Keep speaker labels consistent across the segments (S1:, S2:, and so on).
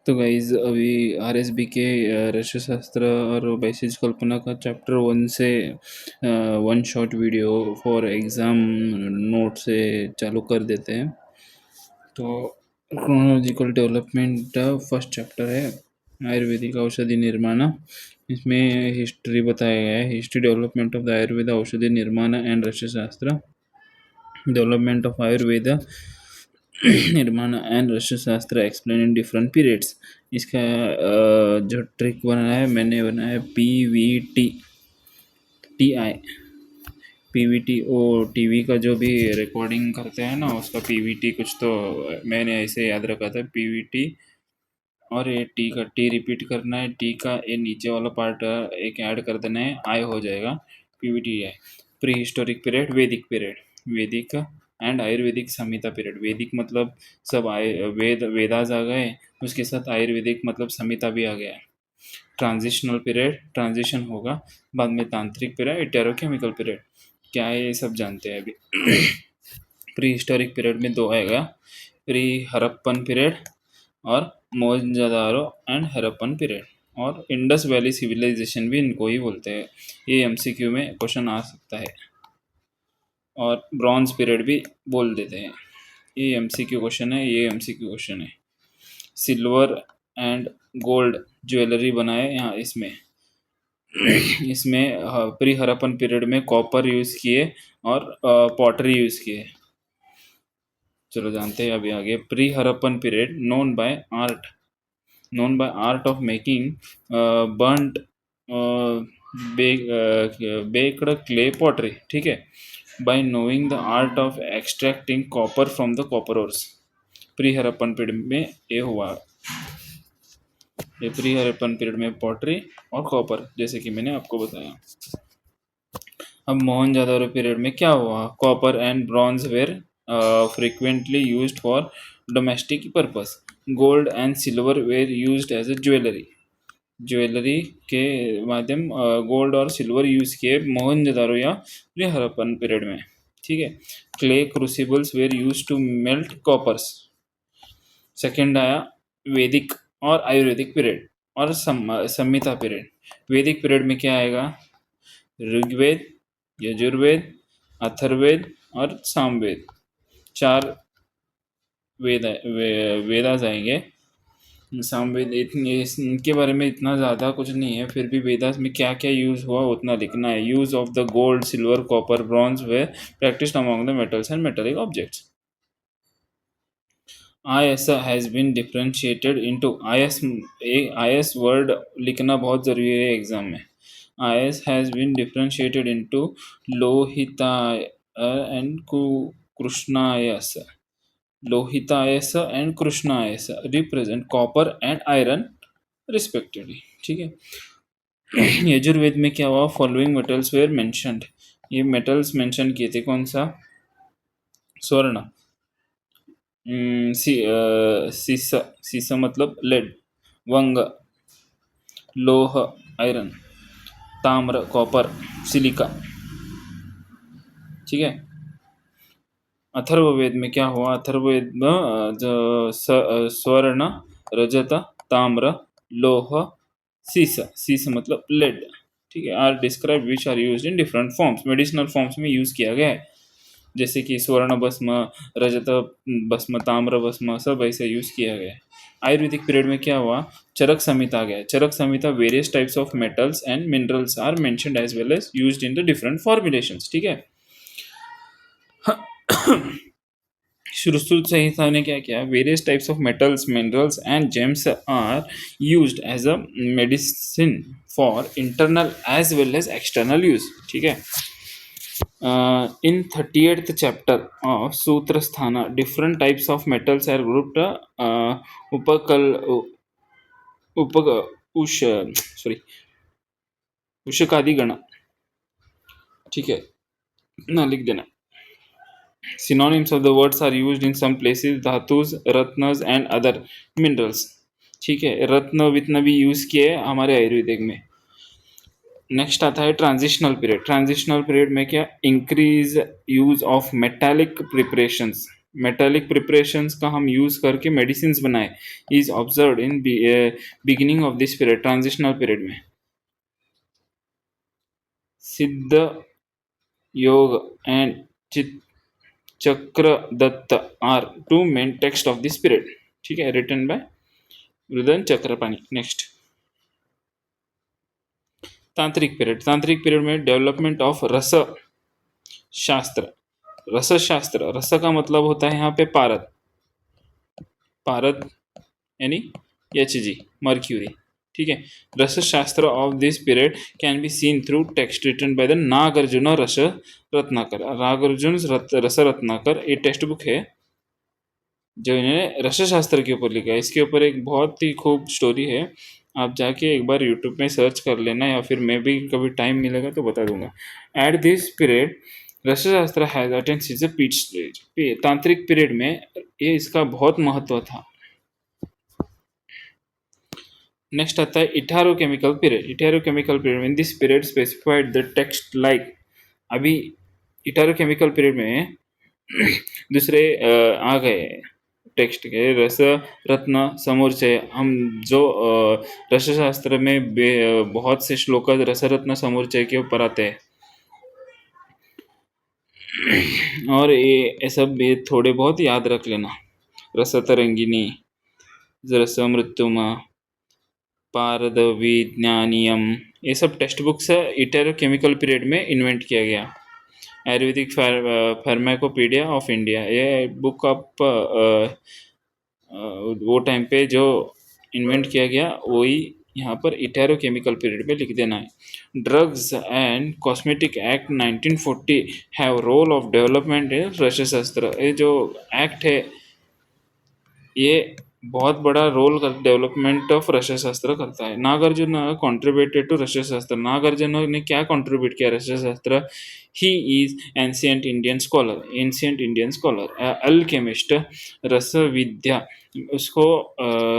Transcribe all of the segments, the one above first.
S1: तो गाइज अभी आरएसबी के रसशास्त्र और बेसिस कल्पना का चैप्टर 1 से one shot video for exam note से चालू कर देते हैं। तो क्रोनोलॉजिकल डेवलपमेंट फर्स्ट चैप्टर है आयुर्वेदिक औषधि निर्माण। इसमें हिस्ट्री बताया गया है, history development of the Ayurveda aushadhi nirman and Rasashastra, development of Ayurveda nirman and Rasashastra explain in different periods. इसका जो ट्रिक बनाया है मैंने बनाया है PVT PVT। वो टीवी का जो भी रिकॉर्डिंग करते हैं ना उसका PVT कुछ, तो मैंने ऐसे याद रखा था PVT। और ये टी का टी रिपीट करना है, टी का ये नीचे वाला पार्ट एक ऐड कर देना है, आई हो जाएगा PVT है। प्री हिस्टोरिक पीरियड, वैदिक पीरियड, वैदिक एंड आयुर्वेदिक संहिता पीरियड। वैदिक मतलब सब वेदास आ गए, उसके साथ आयुर्वेदिक मतलब संहिता भी आ गया है। ट्रांजिशनल पीरियड, ट्रांजिशन होगा, बाद में तांत्रिक पीरियड, हेटेरोकेमिकल पीरियड। क्या है ये सब जानते हैं अभी। प्री हिस्टोरिक पीरियड में दो आएगा, प्री हरप्पन पीरियड और मोहनजोदारो एंड हरप्पन पीरियड, और इंडस वैली सिविलाइजेशन भी इनको ही बोलते हैं। ये MCQ में क्वेश्चन आ सकता है। और ब्रॉन्ज पीरियड भी बोल देते हैं। ये MCQ क्वेश्चन है, ये MCQ क्वेश्चन है। सिल्वर एंड गोल्ड ज्वेलरी बनाए यहाँ इसमें। इसमें प्री हरप्पन पीरियड में कॉपर यूज़ किए और पॉटरी यूज़ किए। चलो जानते हैं अभी आगे। Pre Harappan period known by art of making burnt baked clay pottery, ठीक है, bye knowing the art of extracting copper from the copper ores. Pre Harappan period में ये हुआ, ये प्री हरप्पन पीरियड में पॉटरी और कॉपर, जैसे कि मैंने आपको बताया। अब मोहनजोदारो पीरियड में क्या हुआ? Copper and bronze were frequently used for domestic purpose. Gold and silver were used as a jewellery के माध्यम गोल्ड और सिल्वर यूज़ किए मोहनजोदारो या प्री हरप्पन पीरियड में, ठीक है। Clay crucibles were used to melt coppers. Second आया वैदिक और आयुर्वेदिक पीरियड और संहिता पीरियड। वैदिक पीरियड में क्या आएगा? ऋग्वेद, यजुर्वेद, अथर्ववेद और सामवेद, चार वेदास आएंगे। सामवेद इनके बारे में इतना ज़्यादा कुछ नहीं है, फिर भी वेदास में क्या क्या यूज़ हुआ उतना लिखना है। Use of the gold, silver, copper, bronze were practised among the metals and metallic objects. IS has been differentiated into IS word लिखना बहुत ज़रूरी है एग्जाम में। IS has been differentiated into Lohitaya and Krishnayas. Lohitayas and Krishnayas represent copper and iron respectively, ठीक है। यजुर्वेद में क्या हुआ? Following metals were mentioned. ये मेटल्स मेंशन किए थे, कौन सा? स्वर्ण, सीसा मतलब लेड, वंग लोह आयरन, ताम्र कॉपर, सिलिका, ठीक है। अथर्ववेद में क्या हुआ? अथर्ववेद में स्वर्ण, रजत, ताम्र, लोह, सीसा मतलब लेड, ठीक है, are describe which are used in different forms. Medicinal forms में यूज़ किया गया है, जैसे कि स्वर्ण भस्म, रजत भस्म, ताम्र भस्म, सब ऐसे यूज़ किया गया है। आयुर्वेदिक पीरियड में क्या हुआ? चरक संहिता आ गया। Charaka Samhita various types of metals and minerals are mentioned as well as used in the different formulations, ठीक है। श्रुश्रुत संहिता ने क्या किया? Various types of metals, minerals and gems are used as a medicine for internal as well as external use, ठीक है। In 38th chapter of Sutra Sthana, different types of metals are grouped. उपकल उपग उष sorry Ushakadi gana, ठीक है ना, लिख देना। Synonyms of the words are used in some places, dhatus, ratnas and other minerals, ठीक है। रत्न वित्न भी यूज किए हमारे आयुर्वेदिक में। नेक्स्ट आता है ट्रांजिशनल पीरियड। ट्रांजिशनल पीरियड में क्या? Increase use of metallic preparations, metallic preparations का हम यूज करके मेडिसिन बनाए, is observe in beginning of this period, transitional period में। Siddha Yoga and Chakradatta are two main text of this period. ठीक है, written by Rudan Chakrapani. Next, Tantric period. Tantric period में development of Ras Shastra. रस शास्त्र, रस का मतलब होता है यहाँ पे पारद, पारद यानी Hg, मर्क्यूरी। ठीक है, Rasa Shastra of this period can be seen through text written by the Nagarjuna Rasa Ratnakara. Nagarjuna Rasa Ratnakar, ये टेक्स्ट बुक है जो इन्होंने रस शास्त्र के ऊपर लिखा है। इसके ऊपर एक बहुत ही खूब स्टोरी है, आप जाके एक बार यूट्यूब में सर्च कर लेना, या फिर मैं भी कभी टाइम मिलेगा तो बता दूंगा। At this period Rasashastra has attend is peak stage. Tantric period में ये इसका बहुत महत्व था। नेक्स्ट आता है इटारोकेमिकल पीरियड। इटारोकेमिकल पीरियड में this period specified the text like. अभी इटारोकेमिकल पीरियड में दूसरे आ गए टेक्स्ट के, रस रत्न समूर्चय। हम जो रसशास्त्र में बहुत से श्लोक रस रत्न समूर्चय के ऊपर आते हैं, और ये सब भी थोड़े बहुत याद रख लेना। रस तरंगिनी, रस मृत्युमा, पारद विज्ञानियम, ये सब टेक्स्ट बुक्स इटेरोकेमिकल पीरियड में इन्वेंट किया गया। आयुर्वेदिक फार्माकोपीडिया ऑफ इंडिया, ये बुक आप वो टाइम पे जो इन्वेंट किया गया वही यहाँ पर इटेरोकेमिकल पीरियड में लिख देना है। Drugs and cosmetic act 1940 have role of development in Rasashastra. ये जो एक्ट है ये बहुत बड़ा रोल डेवलपमेंट ऑफ रसशास्त्र करता है। Nagarjuna contributed to Rasashastra. नागार्जुन ने क्या कॉन्ट्रीब्यूट किया Rasashastra? He is ancient Indian scholar, ancient Indian scholar, alchemist, Ras Vidya, उसको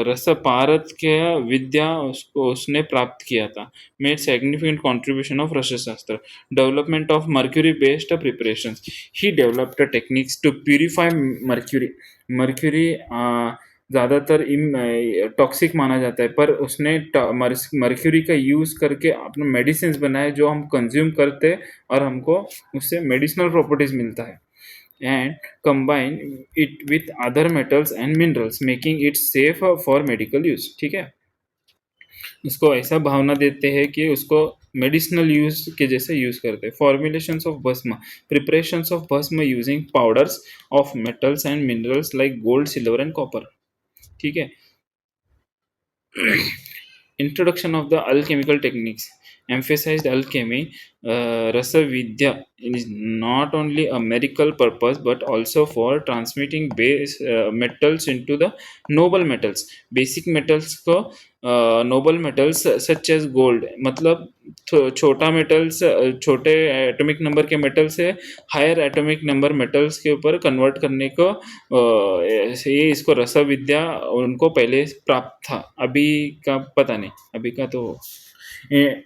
S1: रस पारद के विद्या उसको उसने प्राप्त किया था। Made significant contribution of Rasashastra. Development of mercury based preparations. He developed techniques to purify mercury. Mercury ज़्यादातर टॉक्सिक माना जाता है, पर उसने मर्क्यूरी का यूज़ करके अपने मेडिसिन बनाए जो हम कंज्यूम करते हैं और हमको उससे मेडिसिनल प्रॉपर्टीज मिलता है। And combine it with other metals and minerals making it safe for medical use. ठीक है, उसको ऐसा भावना देते हैं कि उसको मेडिसिनल यूज के जैसे यूज करते हैं। फॉर्मुलेशंस ऑफ भस्म। प्रिपरेशंस ऑफ भस्म using powders of metals and minerals like gold, silver and copper. ठीक है, introduction of the alchemical techniques emphasized alchemy. Rasa vidya is not only a medical purpose but also for transmitting base metals into the noble metals. Basic metals को noble metals such as gold, मतलब छोटा metals, छोटे atomic number के metal से higher atomic number metals के ऊपर convert करने को ये इसको रस विद्या उनको पहले प्राप्त था, अभी का पता नहीं, अभी का तो।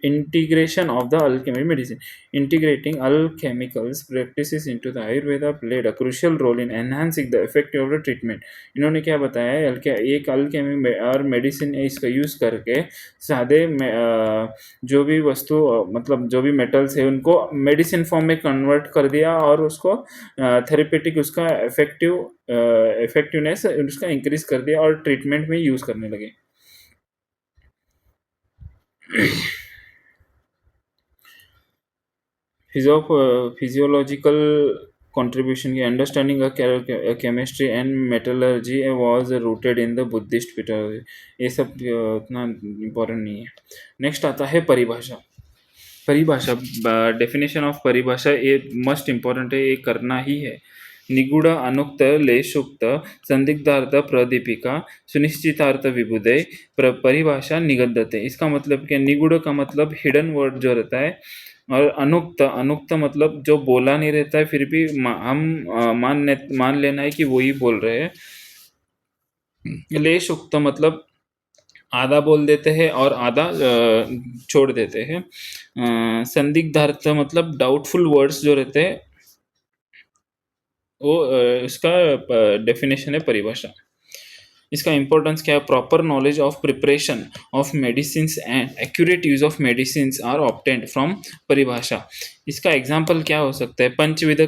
S1: integration of the alchemy medicine. Integrating alchemical practices into the Ayurveda played a crucial role in enhancing the effective of the treatment. इन्होंने क्या बताया है, एक अल्केमी और मेडिसिन इसका यूज़ करके सादे जो भी वस्तु मतलब जो भी मेटल्स है उनको मेडिसिन फॉर्म में कन्वर्ट कर दिया और उसको थेरेपेटिक उसका इफेक्टिवनेस उसका इंक्रीज कर दिया और ट्रीटमेंट में यूज़ करने लगे। physiological contribution की understanding chemistry and metallurgy was rooted in the Buddhist philosophy. ये सब उतना इम्पोर्टेंट नहीं है। नेक्स्ट आता है परिभाषा। परिभाषा, डेफिनेशन ऑफ परिभाषा ये मस्ट इम्पोर्टेंट है, ये करना ही है। निगूढ़, अनुक्त, लेशुक्त, संदिग्धार्थ, प्रदीपिका, सुनिश्चितार्थ, विबुधय, परिभाषा निगद्यते। इसका मतलब क्या? निगूढ़ का मतलब हिडन वर्ड जो रहता है, और अनुक्त, अनुक्त मतलब जो बोला नहीं रहता है फिर भी हम मान लेना है कि वो ही बोल रहे हैं। लेशुक्त मतलब आधा बोल देते हैं और आधा छोड़ देते हैं। संदिग्धार्थ मतलब डाउटफुल वर्ड्स जो रहते हैं वो इसका डेफिनेशन है परिभाषा। इसका इंपॉर्टेंस क्या है? Proper knowledge of preparation of medicine and accurate use of medicine are obtained from परिभाषा। इसका एग्जाम्पल क्या हो सकता है? पंचविध,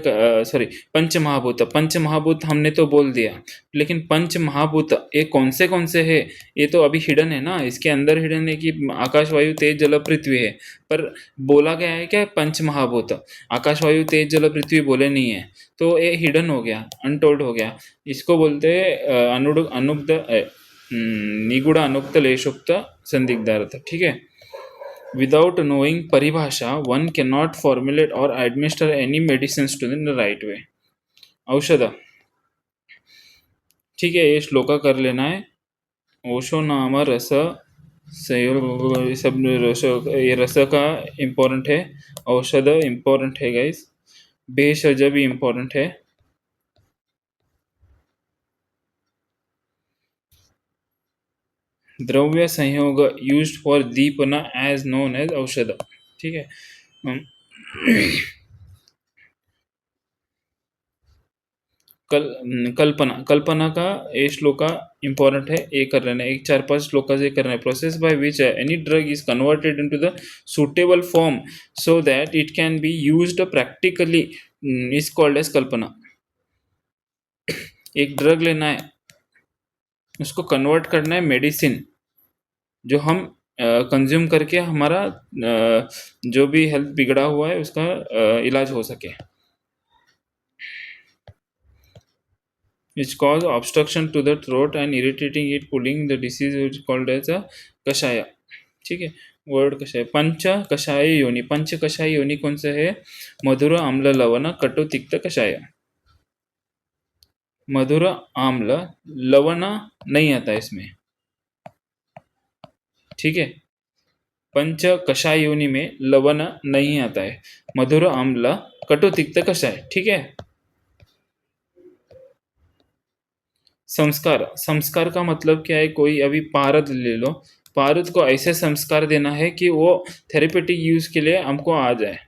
S1: सॉरी, पंच महाभूत। पंच महाभूत हमने तो बोल दिया, लेकिन पंच महाभूत ये कौन से है? ये तो अभी हिडन है ना, इसके अंदर हिडन है कि आकाश वायु तेज जल पृथ्वी है, पर बोला गया है क्या? पंच महाभूत। आकाश वायु तेज जल पृथ्वी बोले नहीं है, तो ये हिडन हो गया, अनटोल्ड हो गया। इसको बोलते हैं निगूढ़ अनुक्त लेशुक्त संदिग्धार्थ। ठीक है। विदाउट नोइंग परिभाषा वन कैन नॉट फॉर्मुलेट और administer any medicine to the right way. औषध, ठीक है, ये श्लोका कर लेना है। ओशो नाम रस सब रस, ये रस का इम्पोर्टेंट है। औषध इम्पोर्टेंट है गाइस। भेषज भी इम्पोर्टेंट है। Dravya samyog used for deepana as known as aushadh. ठीक है। कल्पना, कल्पना का ये श्लोका इंपॉर्टेंट है, ये कर रहे हैं। एक 4-5 श्लोका से कर रहे हैं। Process by which any drug is converted into the suitable form so that it can be used practically is called as kalpana. एक ड्रग लेना है, उसको कन्वर्ट करना है मेडिसिन, जो हम कंज्यूम करके हमारा जो भी हेल्थ बिगड़ा हुआ है उसका इलाज हो सके। which cause obstruction to the throat and irritating it, pulling the disease which is called as a कषाय। ठीक है। वर्ड कषाय। पंच कषाय योनि। पंच कषाय योनि कौन सा है? मधुर, आम्ल, लवण, कटु, तिक्त, कषाय। मधुर, आम्ल, लवण नहीं आता इसमें। ठीक है। पंच कषाय योनि में लवण नहीं आता है। मधुर, आम्ल, कटु, तिक्त, कषाय। ठीक है। संस्कार, संस्कार का मतलब क्या है? कोई अभी पारद ले लो, पारद को ऐसे संस्कार देना है कि वो थेरेपेटिक यूज के लिए हमको आ जाए।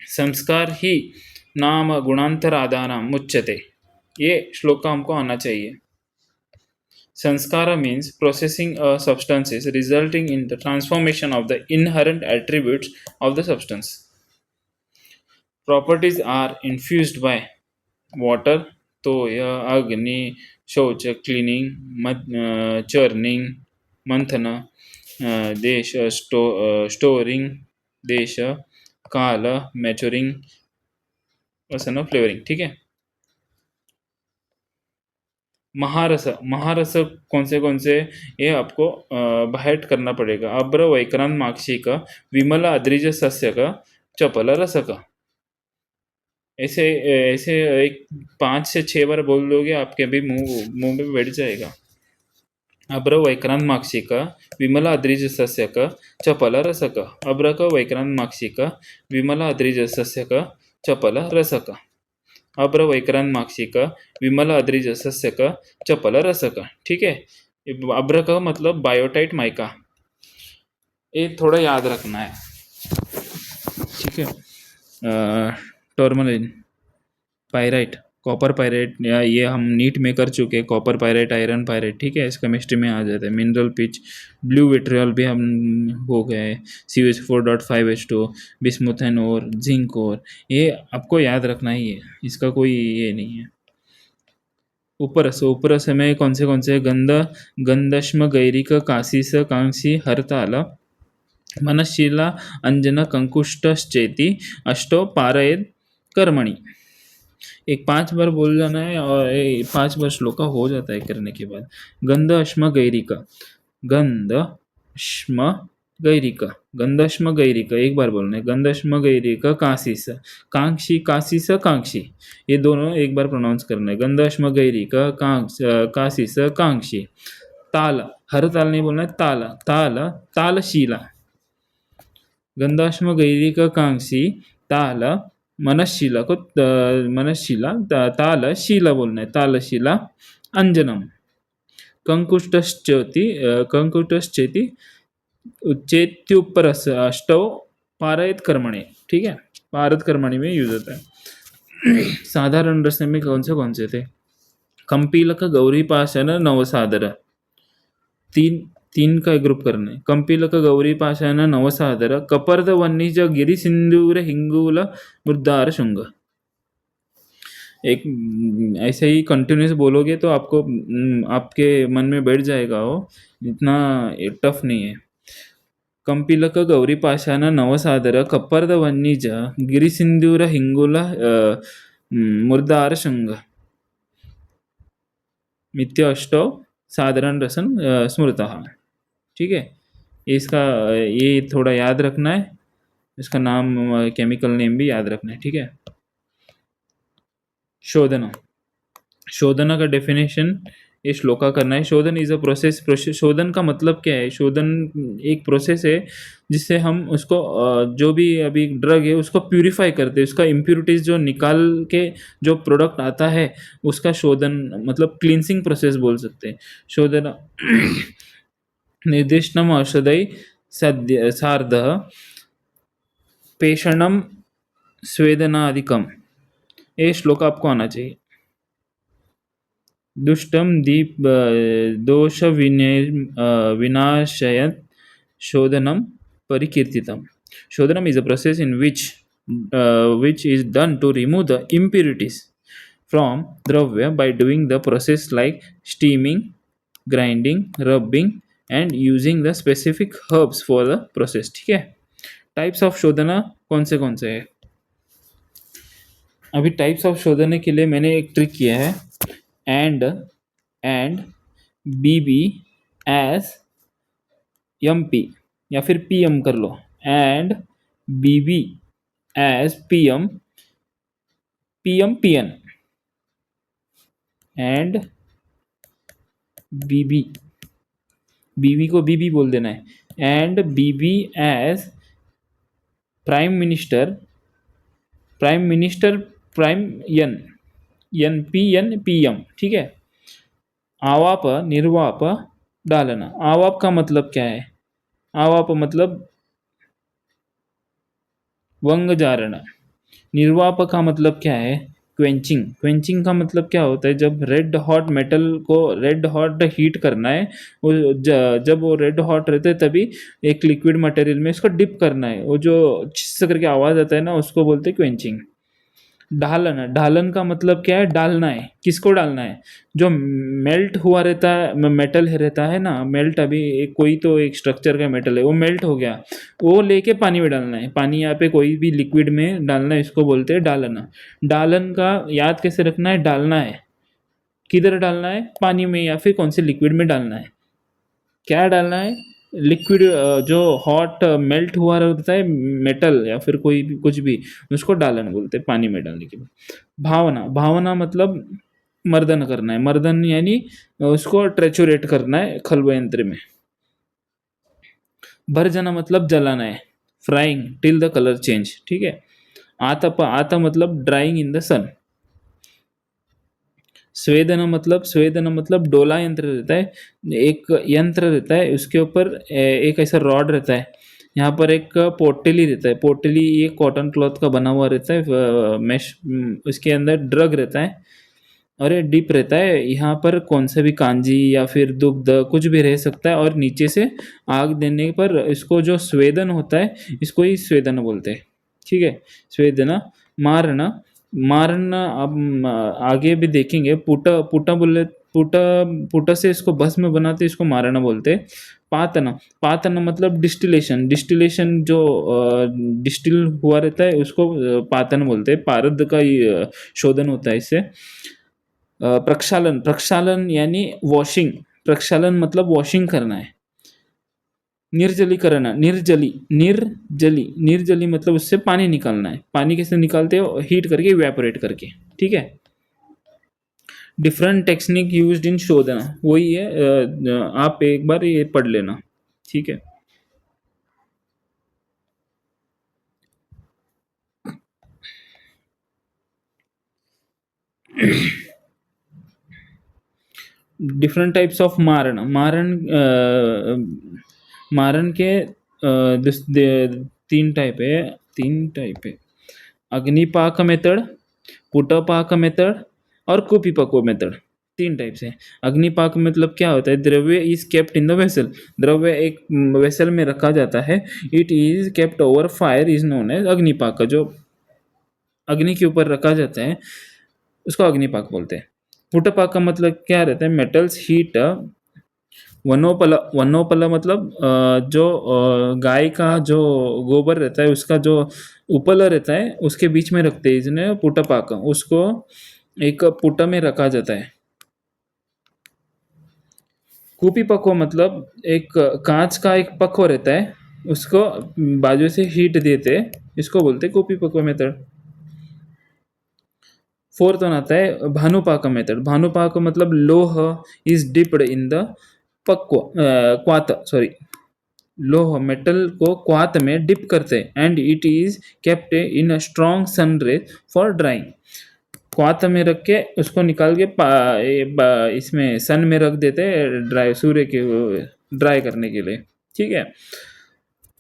S1: संस्कार ही नाम गुणांतर आदानाम मुच्यते, ये श्लोक का हमको आना चाहिए। संस्कार means processing substances resulting in the transformation of the inherent attributes of the substance. Properties are infused by water, तो यह अग्नि, शौच, क्लीनिंग, चर्निंग, मंथन, देश, स्टोरिंग, देश, काल, मैचुरिंग, वसन, फ्लेवरिंग। ठीक है। महारस, महारस कौन से ये आपको बाहेट करना पड़ेगा। अब्र वैक्रांत माक्षिक विमल अद्रिज सस्यक चपल रसक। ऐसे ऐसे एक 5 से 6 बार बोल दोगे, आपके भी मुंह में बैठ जाएगा। अब्र वैक्रांत माक्षिक विमल अद्रिज सस्यक चपल रसक। अब्र का वैक्रांत माक्षिक विमल अद्रिज सस्यक चपल रसक। अब्र वैक्रांत माक्षिक विमल अद्रिज सस्यक चपल रसक। ठीक है। अब्र का मतलब बायोटाइट माइका, ये थोड़ा याद रखना है। ठीक है। टर्मलिन, पायराइट, कॉपर पायराइट, ये हम नीट में कर चुके हैं। Copper pyrite, iron pyrite. ठीक है। इस केमिस्ट्री में आ जाता है। मिनरल पिच, ब्लू विट्रियल भी हम हो गए। CH4.5H2, बिस्मुथेन और जिंक और, ये आपको याद रखना ही है, इसका कोई ये नहीं है। उपरस, उपरस में कौन से गंध, गंधश्म, गैरिक, काशीस, कांसी, हरताल, मनशीला, अंजन, कंकुष्टश्चेति अष्टो पारयेद कर्मणि। एक 5 बार बोल जाना है और 5 बार श्लोका हो जाता है करने के बाद। गंध अश्म गैरिका, गंध श्म गैरिका, गंधश्म गैरिका, एक बार बोलना है। गंधश्म गैरिका काशीस, कांक्षी, काशीस, कांक्षी, ये दोनों एक बार प्रोनाउंस करना है। गंधश्म गैरिका काशीस, कांक्षी। ताल, हर ताल नहीं बोलना है, ताल, ताल, तालशीला। गंधाश्म गैरिका कांक्षी ताल मनशीला को मनशीला, तालशीला बोलना है, तालशीला। अंजनम, कंकुष्टश्चेति, कंकुष्टश्चेति उच्चेत्युपरस अष्टौ पारयत कर्मणि। ठीक है। पारद कर्मणि में यूज होता है। साधारण रचना में कौन से थे? कंपीलक गौरीपाशन नवसादर, तीन तीन का ग्रुप करना है। कंपीलक गौरीपाशन नवसादर कपर्द वन्निज गिरि सिंदूर हिंगूल मुद्दार शुंग। एक ऐसे ही कंटिन्यूस बोलोगे तो आपको आपके मन में बैठ जाएगा, वो इतना टफ नहीं है। कंपिलक गौरीपाशान नवसादर कप्पर्द वन्निज गिरिसिंधूर हिंगुल मुर्दार शृंग मित्य अष्टौ साधारण रसन स्मृतः। ठीक है, इसका ये थोड़ा याद रखना है, इसका नाम केमिकल नेम भी याद रखना है। ठीक है। शोधना, शोधना का डेफिनेशन ये श्लोका करना है। शोधन इज अ प्रोसेस, शोधन का मतलब क्या है? शोधन एक प्रोसेस है जिससे हम उसको जो भी अभी ड्रग है उसको प्यूरिफाई करते हैं, उसका इम्प्यूरिटीज जो निकाल के जो प्रोडक्ट आता है उसका शोधन मतलब क्लींसिंग प्रोसेस बोल सकते हैं। शोधन निर्दिष्टम औषधि सद्य सार्ध पेषणम स्वेदनादिकम, ये श्लोक आपको आना चाहिए। दुष्टम दीप दोष विनाशयत शोधनम परिकीर्तितम। शोधनम is a process in which is done to remove the impurities from dravya by doing the process like steaming, grinding, rubbing and using the specific herbs for the process। ठीक है। टाइप्स ऑफ शोधना कौन से है? अभी types of शोधने के लिए मैंने एक ट्रिक किया है, and B B S M P या फिर पी एम कर लो, and B B S P M P N, and BB, BB को बीबी बोल देना है, and BB S prime minister prime N P M. ठीक है। आवाप निर्वाप डालना। आवाप का मतलब क्या है? आवाप मतलब वंग जारना। निर्वाप का मतलब क्या है? क्वेंचिंग। क्वेंचिंग का मतलब क्या होता है? जब रेड हॉट मेटल को रेड हॉट हीट करना है, वो जब वो रेड हॉट रहते हैं तभी एक लिक्विड मटेरियल में इसको डिप करना है, वो जो छिस करके आवाज़ आता है ना, उसको बोलते हैं क्वेंचिंग। ढालन, ढालन का मतलब क्या है? डालना है। किसको डालना है? जो मेल्ट हुआ रहता है मेटल रहता है ना, मेल्ट अभी कोई तो एक स्ट्रक्चर का मेटल है वो मेल्ट हो गया, वो लेके पानी में डालना है। पानी यहाँ पे कोई भी लिक्विड में डालना है, इसको बोलते हैं डालना। डालन का याद कैसे रखना है? डालना है, किधर डालना है? पानी में या फिर कौन से लिक्विड में डालना है। क्या डालना है? लिक्विड जो हॉट मेल्ट हुआ रहता है मेटल या फिर कोई भी कुछ भी, उसको डालन बोलते हैं पानी में डालने के बाद। भावना, भावना मतलब मर्दन करना है। मर्दन यानी उसको ट्रेचुरेट करना है खल्व यंत्र में। भरजना मतलब जलाना है, frying till the colour change. ठीक है। आतप, आता मतलब ड्राइंग इन द सन। स्वेदन मतलब डोला यंत्र रहता है, एक यंत्र रहता है उसके ऊपर एक ऐसा रॉड रहता है, यहाँ पर एक पोटली रहता है। पोटली ये कॉटन क्लॉथ का बना हुआ रहता है मैश, उसके अंदर ड्रग रहता है और ये डिप रहता है। यहाँ पर कौन सा भी कांजी या फिर दुग्ध कुछ भी रह सकता है, और नीचे से आग देने पर इसको जो स्वेदन होता है इसको ही स्वेदन बोलते हैं। ठीक है। स्वेदना। मारना, मारना अब आगे भी देखेंगे। पुटा, पुटा बोले, पुटा, पुटा से इसको भस्म बनाते इसको मारना बोलते हैं। पातना, पातना मतलब डिस्टिलेशन। डिस्टिलेशन जो डिस्टिल हुआ रहता है उसको पातन बोलते हैं। पारद का शोधन होता है इससे। प्रक्षालन, प्रक्षालन यानी वॉशिंग। प्रक्षालन मतलब वॉशिंग करना है। निर्जलीकरण, निर्जली मतलब उससे पानी निकालना है। पानी कैसे निकालते हो? हीट करके, इवेपोरेट करके। ठीक है। डिफरेंट टेक्निक यूज्ड इन शोधना, वही है, आप एक बार ये पढ़ लेना। ठीक है। डिफरेंट टाइप्स ऑफ मारण। मारण के तीन टाइप है। अग्निपाक मेथड, पुटपाक मेथड और कुपीपको मेथड, तीन टाइप से। अग्निपाक मतलब क्या होता है? Dravya is kept in the vessel, dravya एक वेसल में रखा जाता है। It is kept over fire is known as agnipak, जो अग्नि के ऊपर रखा जाता है उसको अग्निपाक बोलते हैं। पुटपाक का मतलब क्या रहता है? मेटल्स हीट वनोपल, वनोपल मतलब जो गाय का जो गोबर रहता है उसका जो उपल रहता है उसके बीच में रखते हैं इसने पुटपाक, उसको एक पुट में रखा जाता है। कूपी पको मतलब एक कांच का एक पको रहता है, उसको बाजू से हीट देते, इसको बोलते हैं कूपी पको मेथड। फोर्थ वन आता है भानुपाक मेथड। भानुपाक मतलब लोह इज डिप्ड इन द पक्व क्वात, सॉरी, लोह मेटल को क्वात में डिप करते हैं and it is kept in a strong sun rays for drying. क्वाथ में रख के उसको निकाल के इसमें सन में रख देते हैं ड्राई, सूर्य के ड्राई करने के लिए, ठीक है।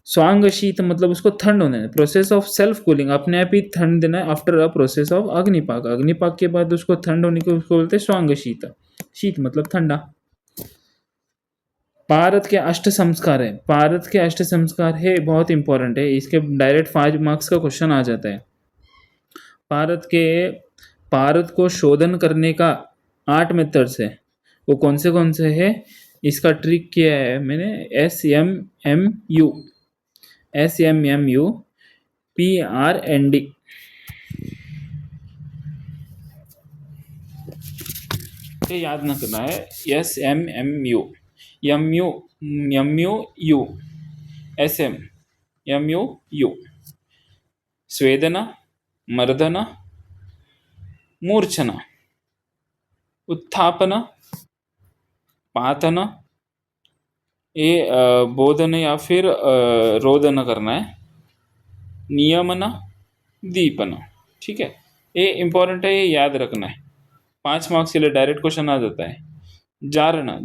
S1: स्वांग शीत मतलब उसको ठंड होने देना, प्रोसेस ऑफ सेल्फ कूलिंग, अपने आप ही ठंड देना है आफ्टर अ प्रोसेस ऑफ अग्निपाक, अग्निपाक के बाद उसको ठंड होने को उसको बोलते हैं स्वांग शीत, शीत मतलब ठंडा। भारत के अष्ट संस्कार है, भारत के अष्ट संस्कार है बहुत इंपॉर्टेंट है, इसके डायरेक्ट 5 मार्क्स का क्वेश्चन आ जाता है। भारत को शोधन करने का 8 मेथड्स है, वो कौन से है? इसका ट्रिक किया है मैंने, SMMU, PRND, ये याद ना करना है। SMMU, MU, SMMU, स्वेदना, मर्दना, मूर्छना, उत्थापना, पातन, ये बोधन या फिर रोदन करना है, नियमन, दीपन, ठीक है। ये इंपॉर्टेंट है, ये याद रखना है, 5 मार्क्स के लिए डायरेक्ट क्वेश्चन आ जाता है। जारण,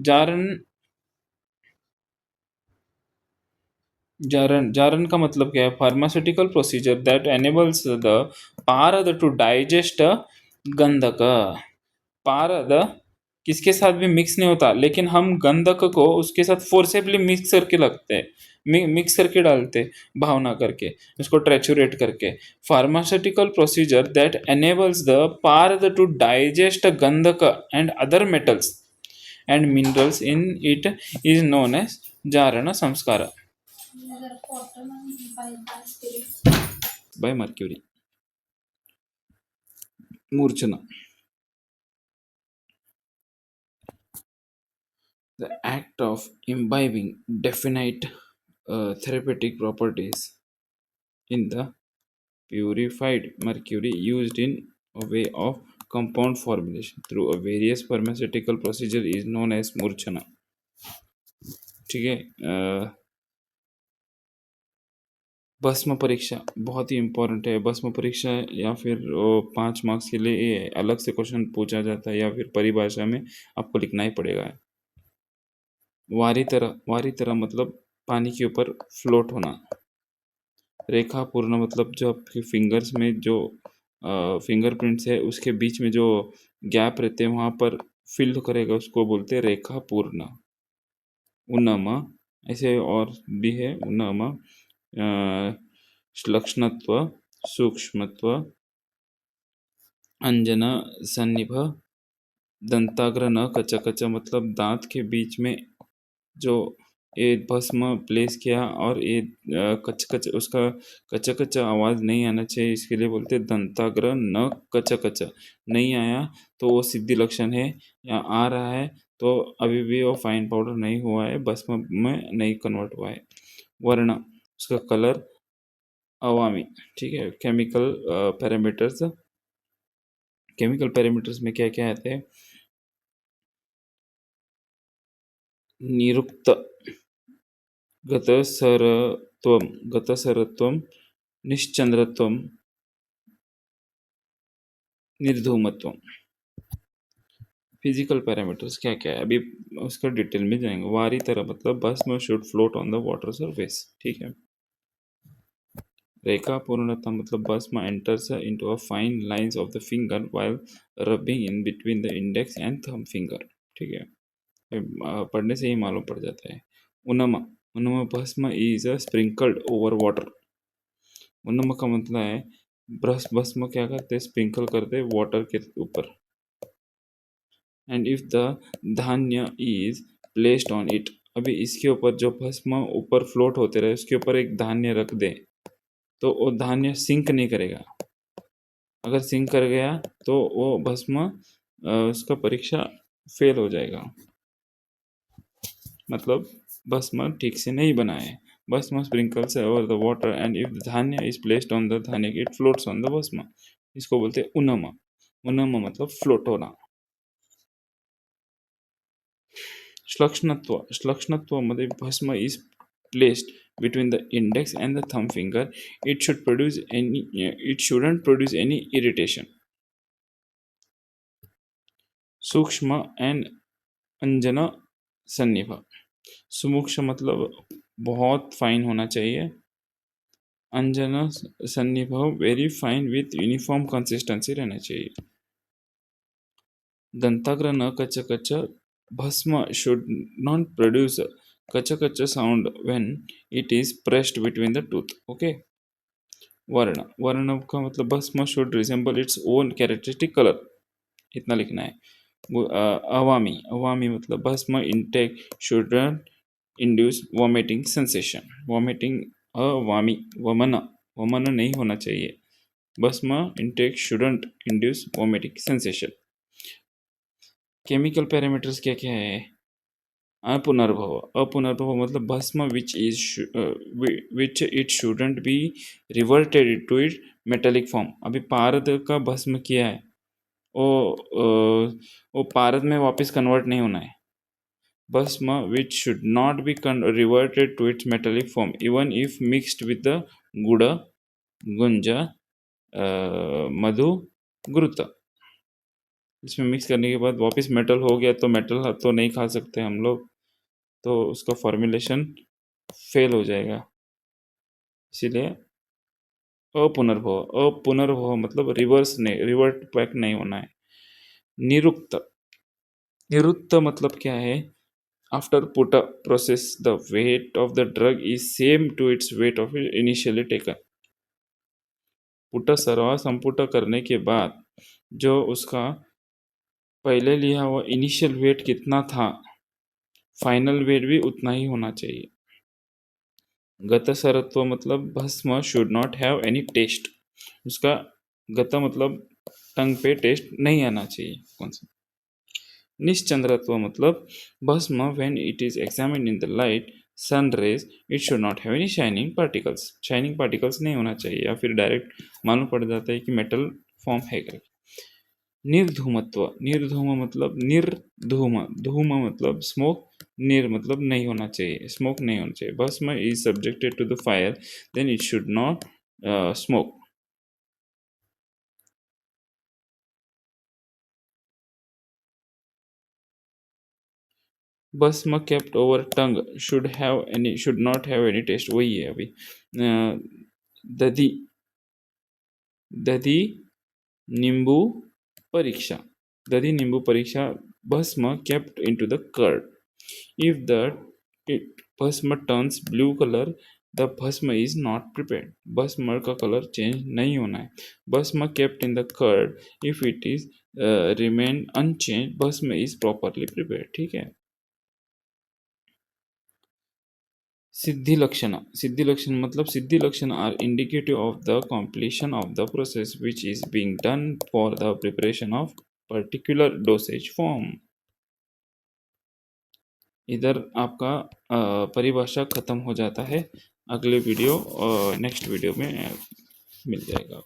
S1: जारण का मतलब क्या है? Pharmaceutical procedure that enables the parad to digest गंधक। पारद किसके साथ भी मिक्स नहीं होता, लेकिन हम गंधक को उसके साथ फोर्सेबली मिक्स करके लगते हैं, मिक्स करके डालते, भावना करके, उसको ट्रेचुरेट करके। Pharmaceutical procedure that enables the parad to digest gandhak and other metals and minerals in it is known as jaran sanskar by mercury. Murchana, the act of imbibing definite therapeutic properties in the purified mercury used in a way of compound formulation through a various pharmaceutical procedure is known as murchana, ठीक है। भस्म परीक्षा बहुत ही important है, भस्म परीक्षा या फिर 5 मार्क्स के लिए अलग से क्वेश्चन पूछा जाता है या फिर परिभाषा में आपको लिखना ही पड़ेगा। वारी तरह मतलब पानी के ऊपर फ्लोट होना। रेखा पूर्ण मतलब जो आपके फिंगर्स में जो फिंगरप्रिंट्स है उसके बीच में जो गैप रहते हैं वहाँ पर फिल करेगा, उसको बोलते हैं रेखा पूर्ण। उन्नम, ऐसे और भी है उन्नम, श्लक्ष्णत्व, सूक्ष्मत्व, अंजन, सन्निभ, दंताग्र न कच कच मतलब दांत के बीच में जो ये भस्म प्लेस किया और ये कच कच, उसका कच कच आवाज़ नहीं आना चाहिए, इसके लिए बोलते हैं दंताग्र न कच कच। नहीं आया तो वो सिद्धि लक्षण है, या आ रहा है तो अभी भी वो फाइन पाउडर नहीं हुआ है, भस्म में नहीं कन्वर्ट हुआ है। वर्ण, उसका कलर अवामी, ठीक है। पैरामीटर्स, केमिकल पैरामीटर्स में क्या क्या आते हैं? निरुक्त, गतसरत्वम, निश्चंद्रत्वम, निर्धूमत्वम। फिजिकल पैरामीटर्स क्या क्या है अभी उसका डिटेल में जाएंगे। वारी तरह मतलब भस्म should float on the water surface, ठीक है। रेखा पूर्णता मतलब भस्म enters into a fine lines of the finger while rubbing in between the index and thumb finger. ठीक है, पढ़ने से ही मालूम पड़ जाता है। उन्नमा, उन्नमा भस्म इज स्प्रिंकल्ड ओवर वाटर। उन्नमा का मतलब है ब्रश भस्म क्या करते हैं, स्प्रिंकल करते हैं वाटर के ऊपर। एंड इफ द धान्य इज प्लेस्ड ऑन इट, अभी इसके ऊपर जो भस्म ऊपर फ्लोट होते रहे उसके ऊपर एक धान्य रख दे तो वो धान्य सिंक नहीं करेगा। अगर सिंक कर गया तो वो भस्म उसका परीक्षा फेल हो जाएगा, मतलब भस्म ठीक से नहीं बना है। भस्म sprinkles over the water and if धान्य इज प्लेस्ड ऑन द धान्य इट फ्लोट्स ऑन द भस्म। इसको बोलते हैं उन्नमा। उन्नमा मतलब फ्लोट होना। श्लक्ष्णत्व, श्लक्ष्णत्वामध्ये भस्म is placed between the index and the thumb finger. It shouldn't produce any irritation. Sukshma and anjana sannibh. सूक्ष्म मतलब बहुत फाइन होना चाहिए। Anjana sannibh very fine with uniform consistency रहना चाहिए। दंताग्र न कच कच, भस्म should not produce कच कच sound when it is pressed between the tooth. Okay. वर्ण, वर्ण का मतलब भस्म should resemble its own characteristic color, इतना लिखना है। अवामी, अवामी मतलब भस्म intake shouldn't induce vomiting sensation. vomiting, अवामी, वमन, वमन नहीं होना चाहिए। भस्म intake shouldn't induce vomiting sensation. Chemical parameters क्या क्या है? अपुनर्भव, अपुनर्भव मतलब भस्म which it shouldn't be reverted to it metallic form. अभी पारद का भस्म किया है, वो पारद में वापस कन्वर्ट नहीं होना है। भस्म which should not be reverted to its metallic form even if mixed with the गुड़, गुंज, मधु, घृत। इसमें मिक्स करने के बाद वापस मेटल हो गया तो मेटल तो नहीं खा सकते हम लोग, तो उसका फॉर्मुलेशन फेल हो जाएगा। इसीलिए अपुनर्भव, अपुनर्भव मतलब रिवर्स नहीं, रिवर्ट बैक नहीं होना है। निरुक्त, निरुक्त मतलब क्या है? आफ्टर पुट process the weight of the drug is same to its weight of initially taken. पुट सरवा संपुट करने के बाद जो उसका पहले लिया हुआ इनिशियल वेट कितना था, फाइनल वेट भी उतना ही होना चाहिए। गतसरत्व मतलब भस्म should not have any taste. उसका गत मतलब टंग पे टेस्ट नहीं आना चाहिए। कौन सा? निश्चंद्रत्व मतलब भस्म when it is examined in the light sun rays it should not have any shining particles. Shining particles नहीं होना चाहिए, या फिर डायरेक्ट मालूम पड़ जाता है कि मेटल फॉर्म है करके। निर्धूमत्व, निर्धूम मतलब निर्धूम, धूम मतलब स्मोक, निर मतलब नहीं होना चाहिए, स्मोक नहीं होना चाहिए। Bhasma is subjected to the fire then it should not smoke. Bhasma kept over tongue should not have any taste. वही है अभी। दधी, दधी नींबू परीक्षा, दधी नींबू परीक्षा भस्म kept into the curd. If the भस्म turns blue color, the भस्म is not prepared. भस्म का कलर चेंज नहीं होना है। भस्म kept in the curd, if it is remain unchanged, भस्म is properly prepared. ठीक है। सिद्धि लक्षण, सिद्धि लक्षण मतलब सिद्धि लक्षण are indicative of the completion of the process which is being done for the preparation of particular dosage form. इधर आपका परिभाषा खत्म हो जाता है। अगले वीडियो नेक्स्ट वीडियो में मिल जाएगा।